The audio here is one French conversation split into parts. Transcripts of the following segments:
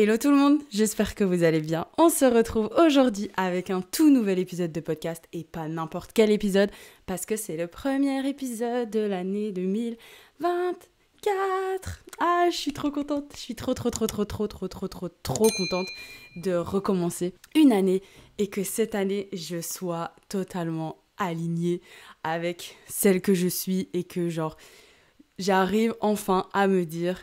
Hello tout le monde, j'espère que vous allez bien. On se retrouve aujourd'hui avec un tout nouvel épisode de podcast et pas n'importe quel épisode parce que c'est le premier épisode de l'année 2024. Ah, je suis trop contente, je suis trop contente de recommencer une année et que cette année je sois totalement alignée avec celle que je suis et que j'arrive enfin à me dire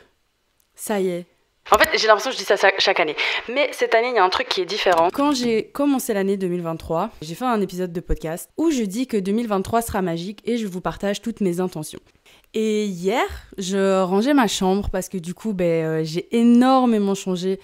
ça y est. En fait, j'ai l'impression que je dis ça chaque année. Mais cette année, il y a un truc qui est différent. Quand j'ai commencé l'année 2023, j'ai fait un épisode de podcast où je dis que 2023 sera magique et je vous partage toutes mes intentions. Et hier, je rangeais ma chambre parce que du coup, j'ai énormément changé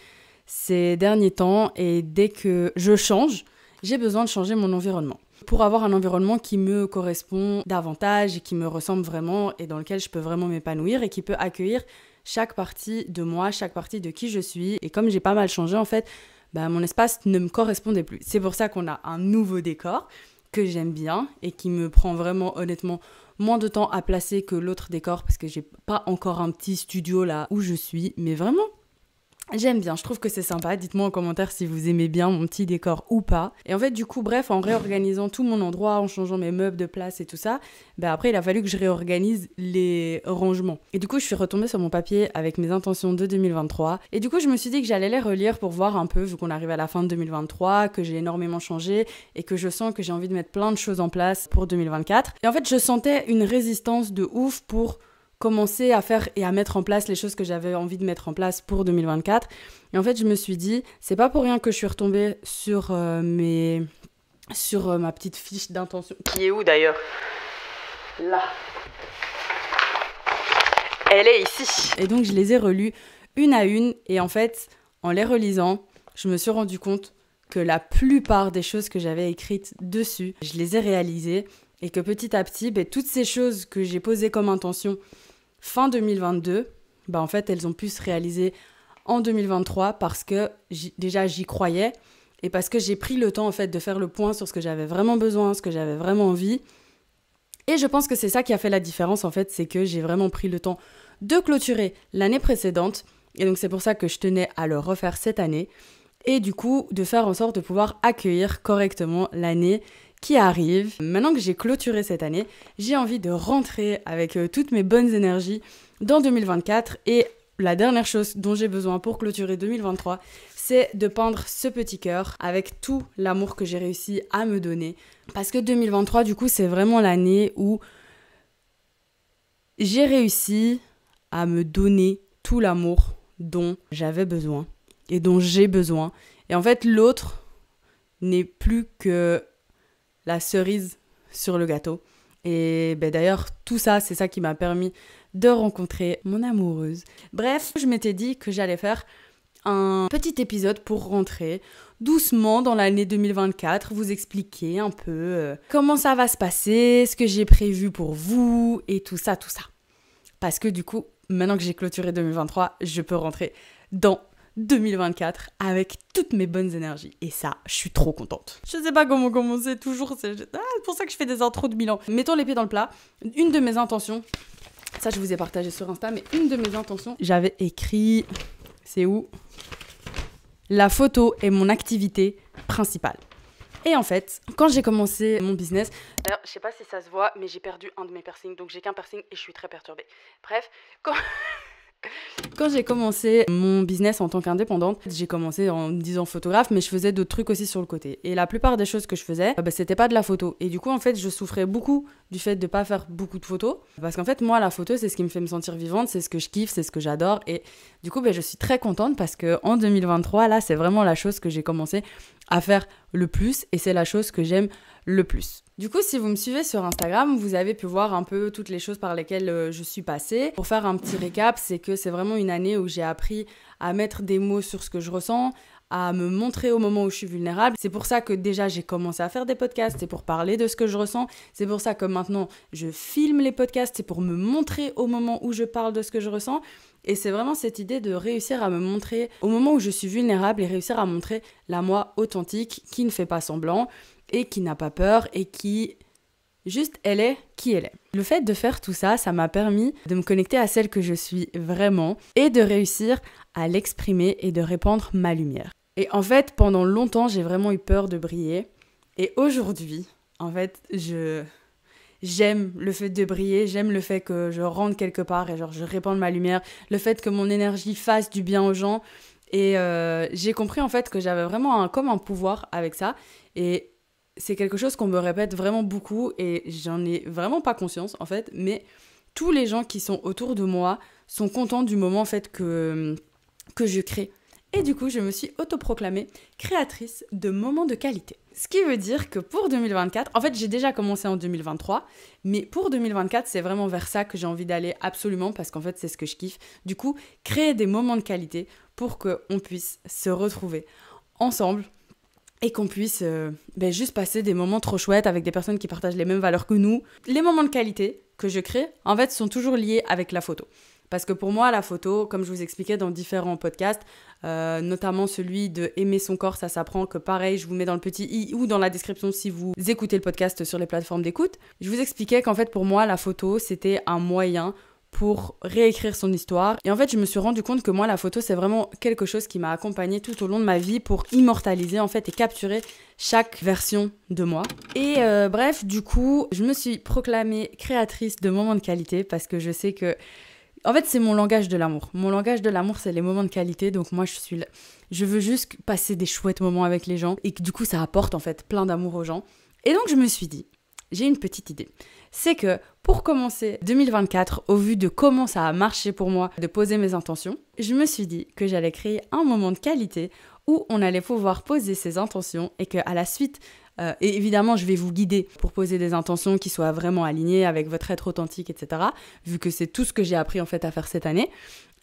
ces derniers temps. Et dès que je change, j'ai besoin de changer mon environnement. Pour avoir un environnement qui me correspond davantage et qui me ressemble vraiment et dans lequel je peux vraiment m'épanouir et qui peut accueillir chaque partie de moi, chaque partie de qui je suis. Et comme j'ai pas mal changé, en fait, mon espace ne me correspondait plus. C'est pour ça qu'on a un nouveau décor que j'aime bien et qui me prend vraiment, honnêtement, moins de temps à placer que l'autre décor parce que j'ai pas encore un petit studio là où je suis. Mais vraiment, j'aime bien, je trouve que c'est sympa. Dites-moi en commentaire si vous aimez bien mon petit décor ou pas. Et en fait, du coup, bref, en réorganisant tout mon endroit, en changeant mes meubles de place et tout ça, après, il a fallu que je réorganise les rangements. Et du coup, je suis retombée sur mon papier avec mes intentions de 2023. Et du coup, je me suis dit que j'allais les relire pour voir un peu, vu qu'on arrive à la fin de 2023, que j'ai énormément changé et que je sens que j'ai envie de mettre plein de choses en place pour 2024. Et en fait, je sentais une résistance de ouf pour commencer à faire et à mettre en place les choses que j'avais envie de mettre en place pour 2024. Et en fait, je me suis dit, c'est pas pour rien que je suis retombée sur ma petite fiche d'intention. Qui est où d'ailleurs ? Là. Elle est ici. Et donc, je les ai relues une à une. Et en fait, en les relisant, je me suis rendu compte que la plupart des choses que j'avais écrites dessus, je les ai réalisées. Et que petit à petit, toutes ces choses que j'ai posées comme intention fin 2022, en fait, elles ont pu se réaliser en 2023 parce que déjà j'y croyais et parce que j'ai pris le temps en fait de faire le point sur ce que j'avais vraiment besoin, ce que j'avais vraiment envie. Et je pense que c'est ça qui a fait la différence en fait, c'est que j'ai vraiment pris le temps de clôturer l'année précédente et donc c'est pour ça que je tenais à le refaire cette année et du coup de faire en sorte de pouvoir accueillir correctement l'année qui arrive. Maintenant que j'ai clôturé cette année, j'ai envie de rentrer avec toutes mes bonnes énergies dans 2024 et la dernière chose dont j'ai besoin pour clôturer 2023, c'est de peindre ce petit cœur avec tout l'amour que j'ai réussi à me donner. Parce que 2023, du coup, c'est vraiment l'année où j'ai réussi à me donner tout l'amour dont j'avais besoin et dont j'ai besoin. Et en fait, l'autre n'est plus que la cerise sur le gâteau. Et d'ailleurs, tout ça, c'est ça qui m'a permis de rencontrer mon amoureuse. Bref, je m'étais dit que j'allais faire un petit épisode pour rentrer doucement dans l'année 2024, vous expliquer un peu comment ça va se passer, ce que j'ai prévu pour vous et tout ça. Parce que du coup, maintenant que j'ai clôturé 2023, je peux rentrer dans 2024 avec toutes mes bonnes énergies. Et ça, je suis trop contente. Je sais pas comment commencer, toujours. C'est pour ça que je fais des intros de bilan. Mettons les pieds dans le plat. Une de mes intentions, ça je vous ai partagé sur Insta, mais une de mes intentions, j'avais écrit, c'est où ? La photo est mon activité principale. Et en fait, quand j'ai commencé mon business, d'ailleurs, je sais pas si ça se voit, mais j'ai perdu un de mes piercings, donc j'ai qu'un piercing et je suis très perturbée. Bref, quand j'ai commencé mon business en tant qu'indépendante, j'ai commencé en me disant photographe, mais je faisais d'autres trucs aussi sur le côté. Et la plupart des choses que je faisais, c'était pas de la photo. Et du coup, en fait, je souffrais beaucoup du fait de pas faire beaucoup de photos. Parce qu'en fait, moi, la photo, c'est ce qui me fait me sentir vivante, c'est ce que je kiffe, c'est ce que j'adore. Et du coup, je suis très contente parce qu'en 2023, là, c'est vraiment la chose que j'ai commencé à faire le plus. Et c'est la chose que j'aime le plus. Du coup, si vous me suivez sur Instagram, vous avez pu voir un peu toutes les choses par lesquelles je suis passée. Pour faire un petit récap, c'est que c'est vraiment une année où j'ai appris à mettre des mots sur ce que je ressens, à me montrer au moment où je suis vulnérable. C'est pour ça que déjà j'ai commencé à faire des podcasts, c'est pour parler de ce que je ressens. C'est pour ça que maintenant je filme les podcasts, c'est pour me montrer au moment où je parle de ce que je ressens. Et c'est vraiment cette idée de réussir à me montrer au moment où je suis vulnérable et réussir à montrer la moi authentique qui ne fait pas semblant et qui n'a pas peur et qui Juste, elle est qui elle est. Le fait de faire tout ça, ça m'a permis de me connecter à celle que je suis vraiment et de réussir à l'exprimer et de répandre ma lumière. Et en fait, pendant longtemps, j'ai vraiment eu peur de briller. Et aujourd'hui, en fait, j'aime le fait de briller, j'aime le fait que je rentre quelque part et je répande ma lumière, le fait que mon énergie fasse du bien aux gens. Et j'ai compris en fait que j'avais vraiment comme un pouvoir avec ça. Et c'est quelque chose qu'on me répète vraiment beaucoup et j'en ai vraiment pas conscience en fait. Mais tous les gens qui sont autour de moi sont contents du moment en fait que je crée. Et du coup, je me suis autoproclamée créatrice de moments de qualité. Ce qui veut dire que pour 2024, en fait, j'ai déjà commencé en 2023, mais pour 2024, c'est vraiment vers ça que j'ai envie d'aller absolument parce qu'en fait, c'est ce que je kiffe. Du coup, créer des moments de qualité pour qu'on puisse se retrouver ensemble et qu'on puisse juste passer des moments trop chouettes avec des personnes qui partagent les mêmes valeurs que nous. Les moments de qualité que je crée, en fait, sont toujours liés avec la photo. Parce que pour moi, la photo, comme je vous expliquais dans différents podcasts, notamment celui de Aimer son corps, ça s'apprend, que pareil, je vous mets dans le petit i ou dans la description si vous écoutez le podcast sur les plateformes d'écoute. Je vous expliquais qu'en fait, pour moi, la photo, c'était un moyen pour réécrire son histoire. Et en fait, je me suis rendu compte que moi, la photo, c'est vraiment quelque chose qui m'a accompagnée tout au long de ma vie pour immortaliser, en fait, et capturer chaque version de moi. Et bref, du coup, je me suis proclamée créatrice de moments de qualité parce que je sais que en fait, c'est mon langage de l'amour. Mon langage de l'amour, c'est les moments de qualité. Donc moi, je veux juste passer des chouettes moments avec les gens et que du coup, ça apporte en fait plein d'amour aux gens. Et donc, je me suis dit, j'ai une petite idée. C'est que pour commencer 2024, au vu de comment ça a marché pour moi de poser mes intentions, je me suis dit que j'allais créer un moment de qualité où on allait pouvoir poser ses intentions et qu'à la suite, et évidemment, je vais vous guider pour poser des intentions qui soient vraiment alignées avec votre être authentique, etc. Vu que c'est tout ce que j'ai appris en fait à faire cette année.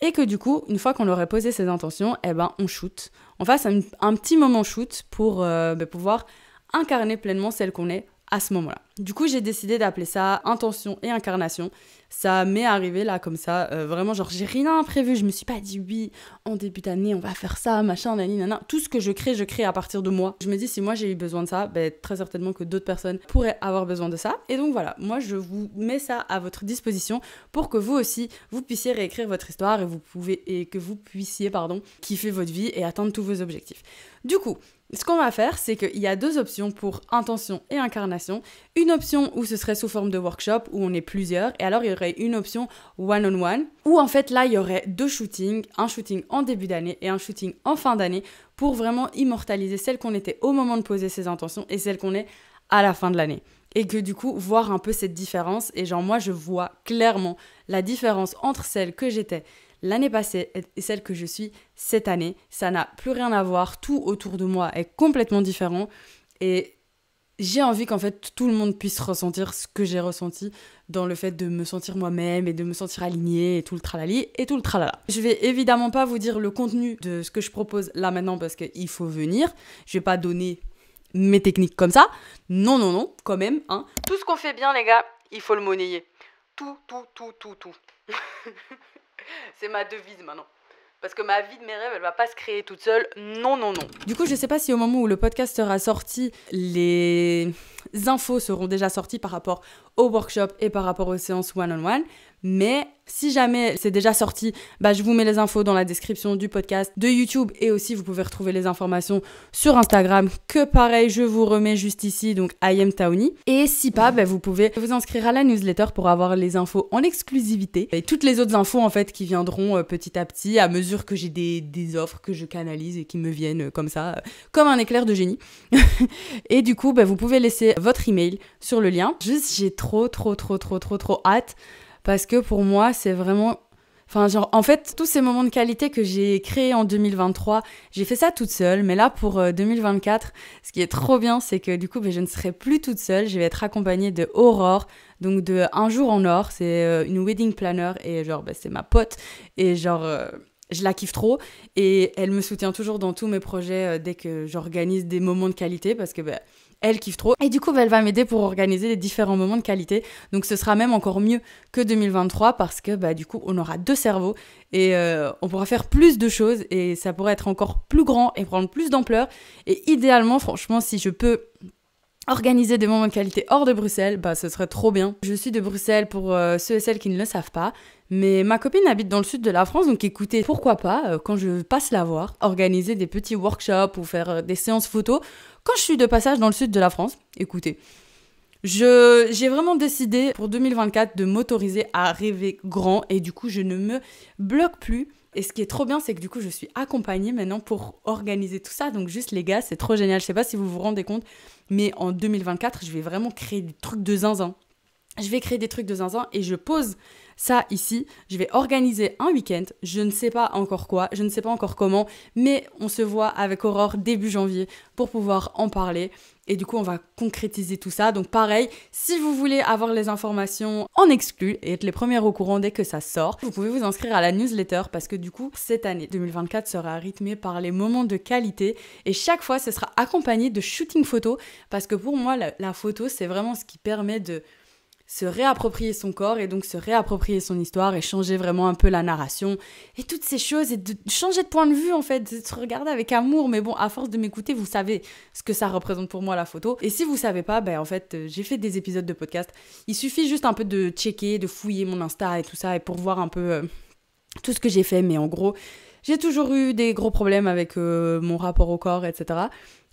Et que du coup, une fois qu'on aurait posé ces intentions, on shoot. On fasse un petit moment shoot pour pouvoir incarner pleinement celle qu'on est à ce moment-là. Du coup, j'ai décidé d'appeler ça intention et incarnation. Ça m'est arrivé là comme ça, vraiment genre j'ai rien prévu, je me suis pas dit oui, en début d'année on va faire ça, machin, nanana. Tout ce que je crée à partir de moi. Je me dis si moi j'ai eu besoin de ça, très certainement que d'autres personnes pourraient avoir besoin de ça. Et donc voilà, moi je vous mets ça à votre disposition pour que vous aussi, vous puissiez réécrire votre histoire et que vous puissiez kiffer votre vie et atteindre tous vos objectifs. Du coup, ce qu'on va faire, c'est qu'il y a 2 options pour intention et incarnation. Une option où ce serait sous forme de workshop, où on est plusieurs, et alors il y aurait une option one-on-one, où en fait là, il y aurait 2 shootings, un shooting en début d'année et un shooting en fin d'année, pour vraiment immortaliser celle qu'on était au moment de poser ses intentions et celle qu'on est à la fin de l'année. Et que du coup, voir un peu cette différence, et genre moi, je vois clairement la différence entre celle que j'étais l'année passée et celle que je suis cette année. Ça n'a plus rien à voir, tout autour de moi est complètement différent et j'ai envie qu'en fait tout le monde puisse ressentir ce que j'ai ressenti dans le fait de me sentir moi-même et de me sentir alignée et tout le tralali et tout le tralala. Je vais évidemment pas vous dire le contenu de ce que je propose là maintenant parce qu'il faut venir. Je vais pas donner mes techniques comme ça. Non, quand même. Hein. Tout ce qu'on fait bien les gars, il faut le monnayer. Tout. C'est ma devise maintenant. Parce que ma vie de mes rêves, elle va pas se créer toute seule. Non. Du coup, je sais pas si au moment où le podcast sera sorti, les infos seront déjà sorties par rapport au workshop et par rapport aux séances one-on-one. Mais si jamais c'est déjà sorti, je vous mets les infos dans la description du podcast, de YouTube et aussi vous pouvez retrouver les informations sur Instagram que pareil je vous remets juste ici, donc I am Taoni. Et si pas, vous pouvez vous inscrire à la newsletter pour avoir les infos en exclusivité et toutes les autres infos en fait qui viendront petit à petit à mesure que j'ai des offres que je canalise et qui me viennent comme ça, comme un éclair de génie. Et du coup, vous pouvez laisser votre email sur le lien. Juste, j'ai trop hâte. Parce que pour moi, c'est vraiment... en fait, tous ces moments de qualité que j'ai créés en 2023, j'ai fait ça toute seule. Mais là, pour 2024, ce qui est trop bien, c'est que du coup, je ne serai plus toute seule. Je vais être accompagnée de Aurore, donc de Un jour en or. C'est une wedding planner et c'est ma pote. Et je la kiffe trop. Et elle me soutient toujours dans tous mes projets dès que j'organise des moments de qualité parce que... elle kiffe trop. Et du coup, elle va m'aider pour organiser les différents moments de qualité. Donc, ce sera même encore mieux que 2023 parce que, du coup, on aura 2 cerveaux et on pourra faire plus de choses et ça pourrait être encore plus grand et prendre plus d'ampleur. Et idéalement, franchement, si je peux organiser des moments de qualité hors de Bruxelles, bah ce serait trop bien. Je suis de Bruxelles pour ceux et celles qui ne le savent pas, mais ma copine habite dans le sud de la France, donc écoutez, pourquoi pas, quand je passe la voir, organiser des petits workshops ou faire des séances photos quand je suis de passage dans le sud de la France. Écoutez, j'ai vraiment décidé pour 2024 de m'autoriser à rêver grand et du coup je ne me bloque plus. Et ce qui est trop bien, c'est que du coup je suis accompagnée maintenant pour organiser tout ça. Donc juste les gars, c'est trop génial. Je sais pas si vous vous rendez compte, mais en 2024, je vais vraiment créer des trucs de zinzin. Je vais créer des trucs de zinzin et je pose ça ici. Je vais organiser un week-end. Je ne sais pas encore quoi, je ne sais pas encore comment, mais on se voit avec Aurore début janvier pour pouvoir en parler. Et du coup, on va concrétiser tout ça. Donc pareil, si vous voulez avoir les informations en exclu et être les premières au courant dès que ça sort, vous pouvez vous inscrire à la newsletter parce que du coup, cette année 2024 sera rythmée par les moments de qualité et chaque fois, ce sera accompagné de shooting photo parce que pour moi, la photo, c'est vraiment ce qui permet de se réapproprier son corps et donc se réapproprier son histoire et changer vraiment un peu la narration et toutes ces choses et de changer de point de vue en fait, de se regarder avec amour. Mais bon, à force de m'écouter, vous savez ce que ça représente pour moi la photo. Et si vous savez pas, ben en fait, j'ai fait des épisodes de podcast. Il suffit juste un peu de checker, de fouiller mon Insta et tout ça et pour voir un peu tout ce que j'ai fait. Mais en gros, j'ai toujours eu des gros problèmes avec mon rapport au corps, etc.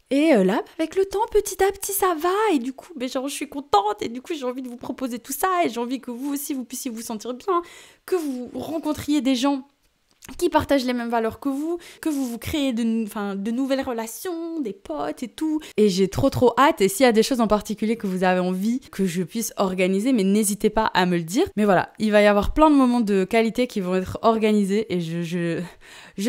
Et là, avec le temps, petit à petit, ça va. Et du coup, genre, je suis contente. Et du coup, j'ai envie de vous proposer tout ça. Et j'ai envie que vous aussi, vous puissiez vous sentir bien. Que vous rencontriez des gens qui partagent les mêmes valeurs que vous créez de nouvelles relations, des potes et tout. Et j'ai trop hâte. Et s'il y a des choses en particulier que vous avez envie que je puisse organiser, mais n'hésitez pas à me le dire. Mais voilà, il va y avoir plein de moments de qualité qui vont être organisés et je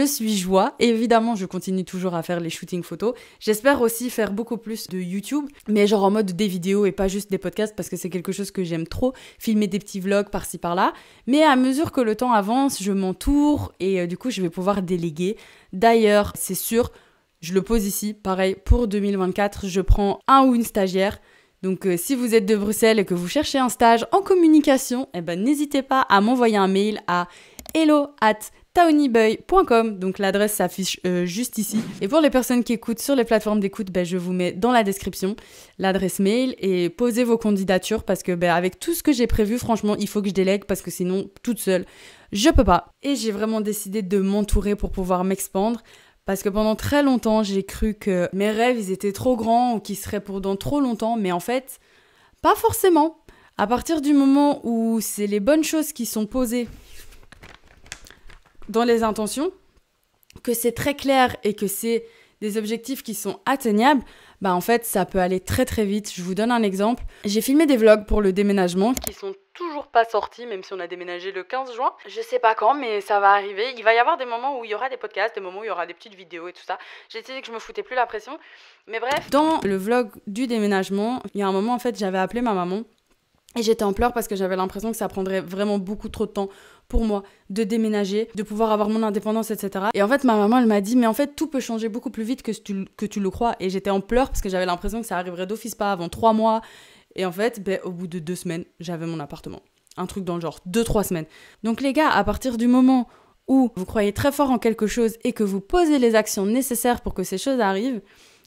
suis joie. Et évidemment, je continue toujours à faire les shootings photos. J'espère aussi faire beaucoup plus de YouTube, mais genre en mode des vidéos et pas juste des podcasts parce que c'est quelque chose que j'aime trop, filmer des petits vlogs par-ci par-là. Mais à mesure que le temps avance, je m'entoure et du coup, je vais pouvoir déléguer. D'ailleurs, c'est sûr, je le pose ici, pareil, pour 2024, je prends un ou une stagiaire. Donc si vous êtes de Bruxelles et que vous cherchez un stage en communication, eh ben, n'hésitez pas à m'envoyer un mail à hello@tawnyboy.com. Donc l'adresse s'affiche juste ici. Et pour les personnes qui écoutent sur les plateformes d'écoute, je vous mets dans la description l'adresse mail et posez vos candidatures parce que avec tout ce que j'ai prévu, franchement, il faut que je délègue parce que sinon, toute seule, je peux pas. Et j'ai vraiment décidé de m'entourer pour pouvoir m'expandre. Parce que pendant très longtemps, j'ai cru que mes rêves, ils étaient trop grands ou qu'ils seraient pour dans trop longtemps. Mais en fait, pas forcément. À partir du moment où c'est les bonnes choses qui sont posées dans les intentions, que c'est très clair et que c'est des objectifs qui sont atteignables, en fait, ça peut aller très très vite. Je vous donne un exemple. J'ai filmé des vlogs pour le déménagement qui sont toujours pas sortis, même si on a déménagé le 15 juin. Je sais pas quand, mais ça va arriver. Il va y avoir des moments où il y aura des podcasts, des moments où il y aura des petites vidéos et tout ça. J'ai décidé que je me foutais plus la pression. Mais bref, dans le vlog du déménagement, il y a un moment, en fait, j'avais appelé ma maman et j'étais en pleurs parce que j'avais l'impression que ça prendrait vraiment beaucoup trop de temps pour moi de déménager, de pouvoir avoir mon indépendance, etc. Et en fait, ma maman, elle m'a dit, mais en fait, tout peut changer beaucoup plus vite que tu le crois. Et j'étais en pleurs parce que j'avais l'impression que ça arriverait d'office pas avant 3 mois. Et en fait, au bout de 2 semaines, j'avais mon appartement. Un truc dans le genre 2-3 semaines. Donc les gars, à partir du moment où vous croyez très fort en quelque chose et que vous posez les actions nécessaires pour que ces choses arrivent,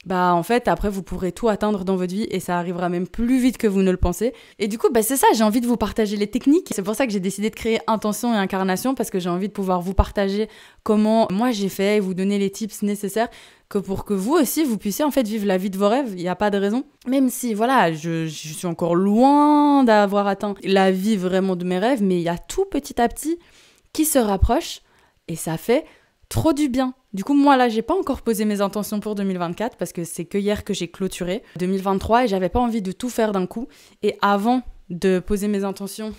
en fait, après, vous pourrez tout atteindre dans votre vie et ça arrivera même plus vite que vous ne le pensez. Et du coup, c'est ça, j'ai envie de vous partager les techniques. C'est pour ça que j'ai décidé de créer Intention et Incarnation parce que j'ai envie de pouvoir vous partager comment moi j'ai fait et vous donner les tips nécessaires que pour que vous aussi, vous puissiez en fait vivre la vie de vos rêves. Il n'y a pas de raison. Même si, voilà, je suis encore loin d'avoir atteint la vie vraiment de mes rêves, mais il y a tout petit à petit qui se rapproche et ça fait trop du bien. Du coup, moi là, j'ai pas encore posé mes intentions pour 2024 parce que c'est que hier que j'ai clôturé 2023 et j'avais pas envie de tout faire d'un coup. Et avant de poser mes intentions,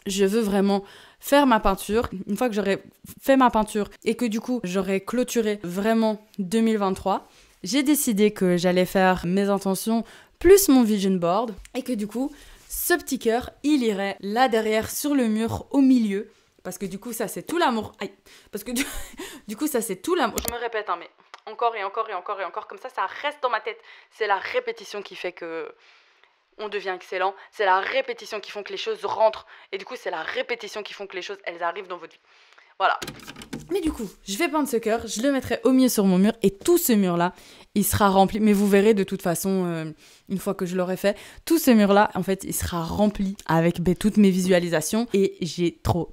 je veux vraiment faire ma peinture. Une fois que j'aurai fait ma peinture et que du coup, j'aurai clôturé vraiment 2023, j'ai décidé que j'allais faire mes intentions plus mon vision board et que du coup, ce petit cœur, il irait là derrière sur le mur au milieu. Parce que du coup, ça, c'est tout l'amour. Aïe. Parce que du coup, ça, c'est tout l'amour. Je me répète, mais encore et encore et encore et encore. Comme ça reste dans ma tête. C'est la répétition qui fait que on devient excellent. C'est la répétition qui font que les choses rentrent. Et du coup, c'est la répétition qui font que les choses, elles arrivent dans votre vie. Voilà. Mais du coup, je vais peindre ce cœur, je le mettrai au milieu sur mon mur et tout ce mur-là, il sera rempli. Mais vous verrez de toute façon, une fois que je l'aurai fait, tout ce mur-là, en fait, il sera rempli avec toutes mes visualisations et j'ai trop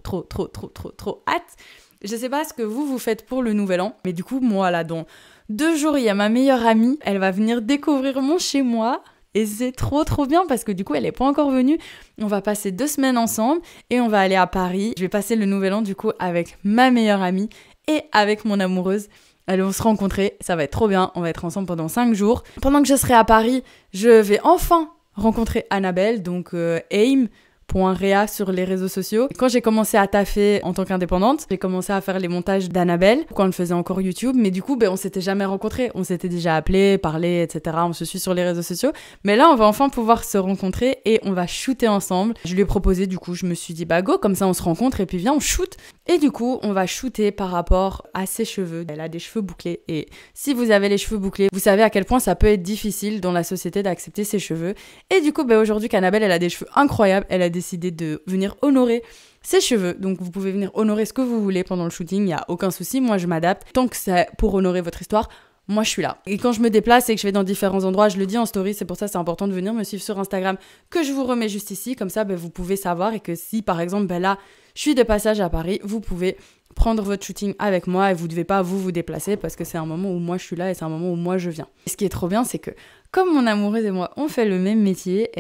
hâte. Je sais pas ce que vous faites pour le nouvel an, mais du coup, moi là, dans 2 jours, il y a ma meilleure amie, elle va venir découvrir mon chez moi. Et c'est trop bien parce que du coup, elle n'est pas encore venue. On va passer 2 semaines ensemble et on va aller à Paris. Je vais passer le nouvel an du coup avec ma meilleure amie et avec mon amoureuse. Allez, on va se rencontrer, ça va être trop bien. On va être ensemble pendant 5 jours. Pendant que je serai à Paris, je vais enfin rencontrer Annabelle, donc aim.rea sur les réseaux sociaux. Quand j'ai commencé à taffer en tant qu'indépendante, j'ai commencé à faire les montages d'Annabelle quand elle faisait encore YouTube, mais du coup on s'était jamais rencontrés, on s'était déjà appelés, parlé, etc. On se suit sur les réseaux sociaux, mais là on va enfin pouvoir se rencontrer et on va shooter ensemble. Je lui ai proposé, du coup je me suis dit bah go, comme ça on se rencontre et puis viens on shoot. Et du coup on va shooter par rapport à ses cheveux. Elle a des cheveux bouclés et si vous avez les cheveux bouclés, vous savez à quel point ça peut être difficile dans la société d'accepter ses cheveux. Et du coup aujourd'hui qu'Annabelle elle a des cheveux incroyables, elle a décidé de venir honorer ses cheveux. Donc vous pouvez venir honorer ce que vous voulez pendant le shooting, il n'y a aucun souci, moi je m'adapte. Tant que c'est pour honorer votre histoire, moi je suis là. Et quand je me déplace et que je vais dans différents endroits, je le dis en story, c'est pour ça que c'est important de venir me suivre sur Instagram, que je vous remets juste ici, comme ça vous pouvez savoir et que si par exemple là, je suis de passage à Paris, vous pouvez prendre votre shooting avec moi et vous ne devez pas vous déplacer parce que c'est un moment où moi je suis là et c'est un moment où moi je viens. Et ce qui est trop bien, c'est que comme mon amoureuse et moi on fait le même métier,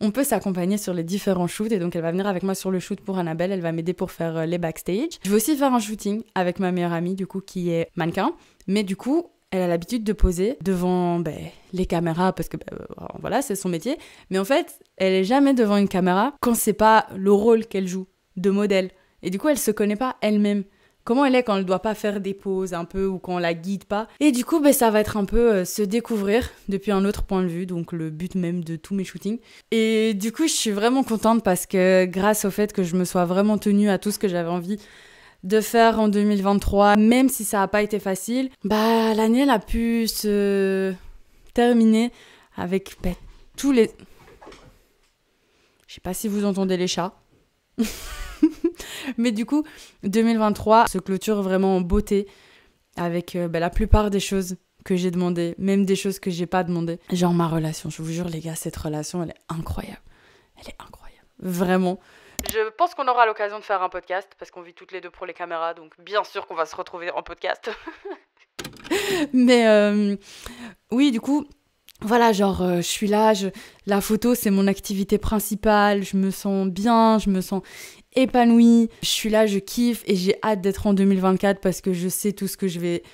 on peut s'accompagner sur les différents shoots et donc elle va venir avec moi sur le shoot pour Annabelle, elle va m'aider pour faire les backstage. Je vais aussi faire un shooting avec ma meilleure amie du coup qui est mannequin, mais du coup elle a l'habitude de poser devant les caméras parce que voilà c'est son métier, mais en fait elle est jamais devant une caméra quand c'est pas le rôle qu'elle joue de modèle et du coup elle se connaît pas elle-même. Comment elle est quand elle doit pas faire des poses un peu ou quand on la guide pas. Et du coup, ça va être un peu se découvrir depuis un autre point de vue, donc le but même de tous mes shootings. Et du coup, je suis vraiment contente parce que grâce au fait que je me sois vraiment tenue à tout ce que j'avais envie de faire en 2023, même si ça a pas été facile, l'année elle a pu se terminer avec tous les... Je sais pas si vous entendez les chats. Mais du coup, 2023 se clôture vraiment en beauté avec la plupart des choses que j'ai demandées, même des choses que j'ai pas demandées. Genre ma relation, je vous jure les gars, cette relation, elle est incroyable. Elle est incroyable. Vraiment. Je pense qu'on aura l'occasion de faire un podcast parce qu'on vit toutes les deux pour les caméras, donc bien sûr qu'on va se retrouver en podcast. Mais oui, du coup... Voilà, je suis là, la photo c'est mon activité principale, je me sens bien, je me sens épanouie, je suis là, je kiffe et j'ai hâte d'être en 2024 parce que je sais tout ce que je vais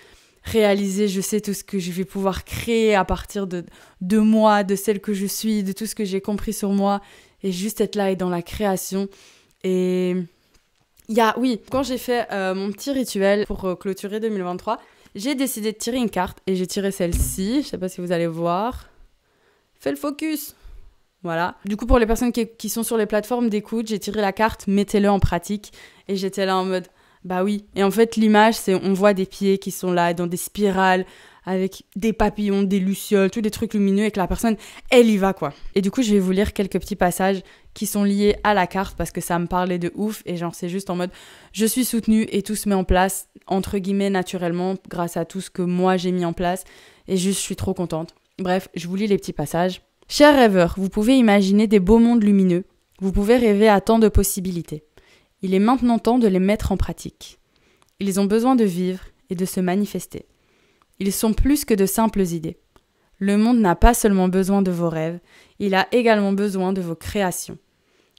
réaliser, je sais tout ce que je vais pouvoir créer à partir de moi, de celle que je suis, de tout ce que j'ai compris sur moi et juste être là et dans la création. Et quand j'ai fait mon petit rituel pour clôturer 2023, j'ai décidé de tirer une carte et j'ai tiré celle-ci. Je sais pas si vous allez voir. Fais le focus. Voilà. Du coup, pour les personnes qui sont sur les plateformes d'écoute, j'ai tiré la carte, mettez-le en pratique. Et j'étais là en mode, bah oui. Et en fait, l'image, c'est on voit des pieds qui sont là dans des spirales avec des papillons, des lucioles, tous des trucs lumineux et que la personne, elle y va quoi. Et du coup, je vais vous lire quelques petits passages qui sont liés à la carte parce que ça me parlait de ouf et c'est juste en mode je suis soutenue et tout se met en place entre guillemets naturellement grâce à tout ce que moi j'ai mis en place et juste je suis trop contente. Bref, je vous lis les petits passages. Chers rêveurs, vous pouvez imaginer des beaux mondes lumineux. Vous pouvez rêver à tant de possibilités. Il est maintenant temps de les mettre en pratique. Ils ont besoin de vivre et de se manifester. Ils sont plus que de simples idées. Le monde n'a pas seulement besoin de vos rêves, il a également besoin de vos créations.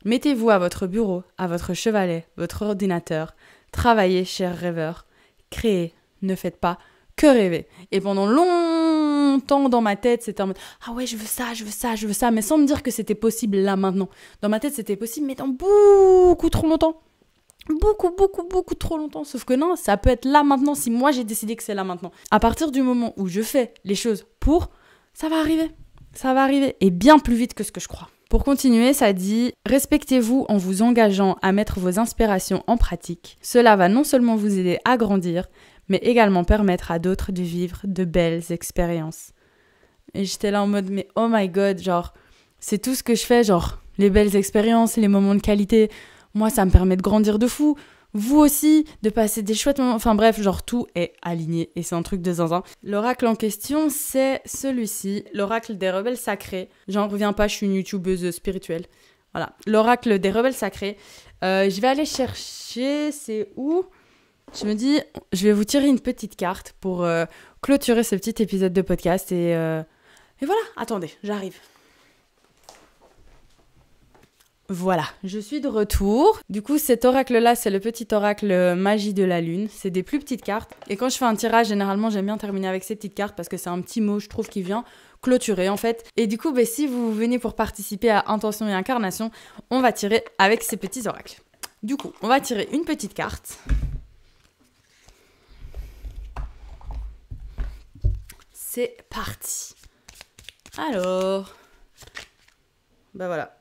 Mettez-vous à votre bureau, à votre chevalet, votre ordinateur. Travaillez, chers rêveurs. Créez, ne faites pas que rêver. Et pendant longtemps dans ma tête, c'était en mode « Ah ouais, je veux ça », mais sans me dire que c'était possible là, maintenant. Dans ma tête, c'était possible, mais dans beaucoup trop longtemps. Beaucoup trop longtemps. Sauf que non, ça peut être là maintenant si moi j'ai décidé que c'est là maintenant. À partir du moment où je fais les choses pour, ça va arriver. Ça va arriver. Et bien plus vite que ce que je crois. Pour continuer, ça dit « Respectez-vous en vous engageant à mettre vos inspirations en pratique. Cela va non seulement vous aider à grandir, mais également permettre à d'autres de vivre de belles expériences. » Et j'étais là en mode « Mais oh my god, c'est tout ce que je fais, les belles expériences, les moments de qualité. Moi, ça me permet de grandir de fou. vous aussi de passer des chouettes moments. Enfin bref, genre tout est aligné et c'est un truc de zinzin. L'oracle en question, c'est celui-ci, l'oracle des rebelles sacrés. J'en reviens pas, je suis une youtubeuse spirituelle. Voilà, l'oracle des rebelles sacrés. Je vais aller chercher, c'est où ? Je me dis, je vais vous tirer une petite carte pour clôturer ce petit épisode de podcast et voilà, attendez, j'arrive. Voilà, je suis de retour. Du coup, cet oracle-là, c'est le petit oracle magie de la lune. C'est des plus petites cartes. Et quand je fais un tirage, généralement, j'aime bien terminer avec ces petites cartes parce que c'est un petit mot, je trouve, qui vient clôturer, en fait. Et du coup, si vous venez pour participer à Intention et Incarnation, on va tirer avec ces petits oracles. Du coup, on va tirer une petite carte. C'est parti. Alors, voilà.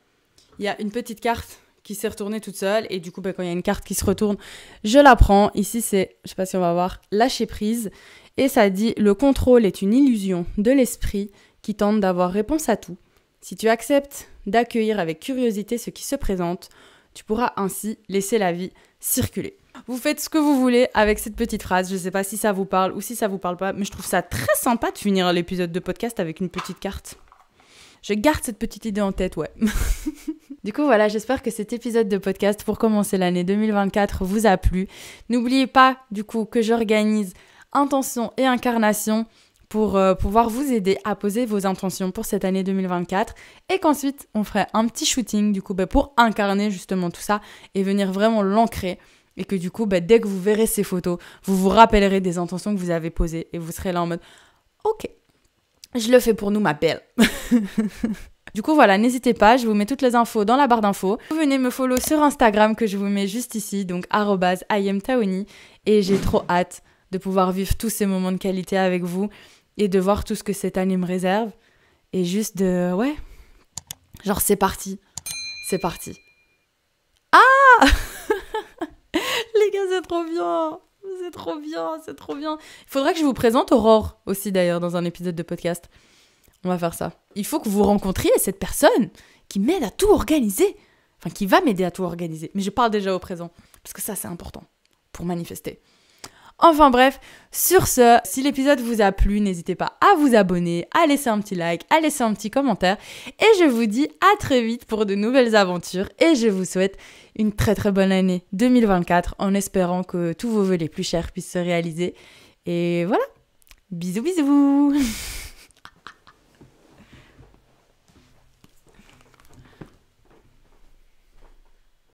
Il y a une petite carte qui s'est retournée toute seule. Et du coup, quand il y a une carte qui se retourne, je la prends. Ici, c'est, je sais pas si on va voir, lâcher prise. Et ça dit, le contrôle est une illusion de l'esprit qui tente d'avoir réponse à tout. Si tu acceptes d'accueillir avec curiosité ce qui se présente, tu pourras ainsi laisser la vie circuler. Vous faites ce que vous voulez avec cette petite phrase. Je sais pas si ça vous parle ou si ça vous parle pas, mais je trouve ça très sympa de finir l'épisode de podcast avec une petite carte. Je garde cette petite idée en tête, ouais. Du coup, voilà, j'espère que cet épisode de podcast pour commencer l'année 2024 vous a plu. N'oubliez pas, du coup, que j'organise Intention et Incarnation pour pouvoir vous aider à poser vos intentions pour cette année 2024 et qu'ensuite, on ferait un petit shooting, du coup, pour incarner justement tout ça et venir vraiment l'ancrer et que du coup, dès que vous verrez ces photos, vous vous rappellerez des intentions que vous avez posées et vous serez là en mode « Ok, je le fais pour nous, ma belle !» Du coup, voilà, n'hésitez pas, je vous mets toutes les infos dans la barre d'infos. Vous venez me follow sur Instagram que je vous mets juste ici, donc @IamTaoni. Et j'ai trop hâte de pouvoir vivre tous ces moments de qualité avec vous et de voir tout ce que cette année me réserve. Et juste de... Ouais, genre c'est parti. C'est parti. Ah les gars, c'est trop bien. C'est trop bien, c'est trop bien. Il faudrait que je vous présente Aurore aussi d'ailleurs dans un épisode de podcast. On va faire ça. Il faut que vous rencontriez cette personne qui m'aide à tout organiser. Enfin, qui va m'aider à tout organiser. Mais je parle déjà au présent. Parce que ça, c'est important pour manifester. Enfin bref, sur ce, si l'épisode vous a plu, n'hésitez pas à vous abonner, à laisser un petit like, à laisser un petit commentaire. Et je vous dis à très vite pour de nouvelles aventures. Et je vous souhaite une très très bonne année 2024 en espérant que tous vos vœux les plus chers puissent se réaliser. Et voilà, bisous bisous.